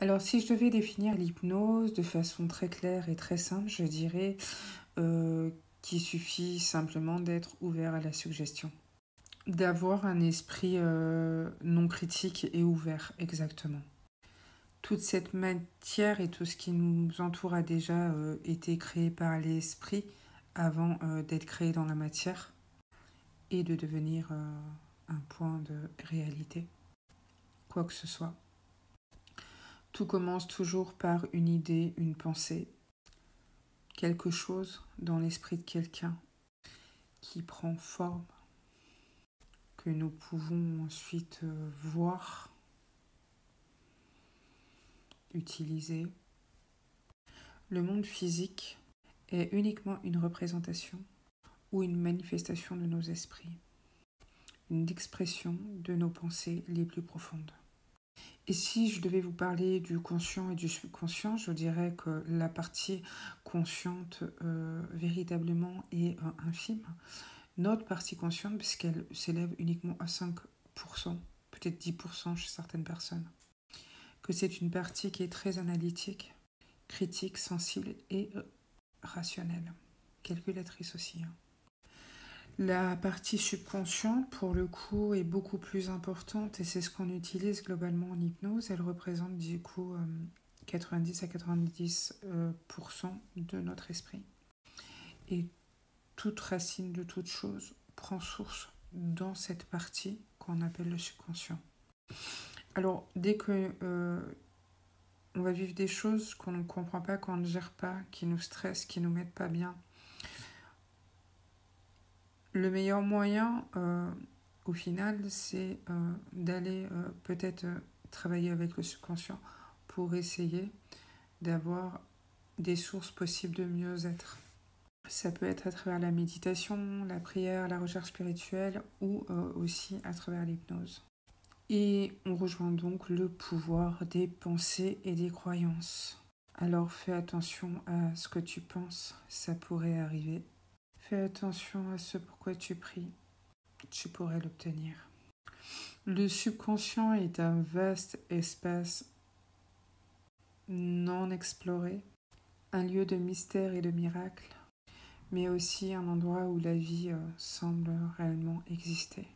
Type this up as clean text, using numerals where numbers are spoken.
Alors, si je devais définir l'hypnose de façon très claire et très simple, je dirais qu'il suffit simplement d'être ouvert à la suggestion. D'avoir un esprit non critique et ouvert, exactement. Toute cette matière et tout ce qui nous entoure a déjà été créé par l'esprit avant d'être créé dans la matière et de devenir un point de réalité, quoi que ce soit. Tout commence toujours par une idée, une pensée, quelque chose dans l'esprit de quelqu'un qui prend forme, que nous pouvons ensuite voir, utiliser. Le monde physique est uniquement une représentation ou une manifestation de nos esprits, une expression de nos pensées les plus profondes. Et si je devais vous parler du conscient et du subconscient, je dirais que la partie consciente véritablement est infime. Notre partie consciente, puisqu'elle s'élève uniquement à 5%, peut-être 10% chez certaines personnes, que c'est une partie qui est très analytique, critique, sensible et rationnelle, calculatrice aussi. La partie subconsciente, pour le coup, est beaucoup plus importante et c'est ce qu'on utilise globalement en hypnose. Elle représente du coup 90 à 90% de notre esprit. Et toute racine de toute chose prend source dans cette partie qu'on appelle le subconscient. Alors, dès que on va vivre des choses qu'on ne comprend pas, qu'on ne gère pas, qui nous stressent, qui ne nous mettent pas bien, le meilleur moyen, au final, c'est d'aller peut-être travailler avec le subconscient pour essayer d'avoir des sources possibles de mieux-être. Ça peut être à travers la méditation, la prière, la recherche spirituelle ou aussi à travers l'hypnose. Et on rejoint donc le pouvoir des pensées et des croyances. Alors fais attention à ce que tu penses, ça pourrait arriver. Fais attention à ce pourquoi tu pries, tu pourrais l'obtenir. Le subconscient est un vaste espace non exploré, un lieu de mystère et de miracle, mais aussi un endroit où la vie semble réellement exister.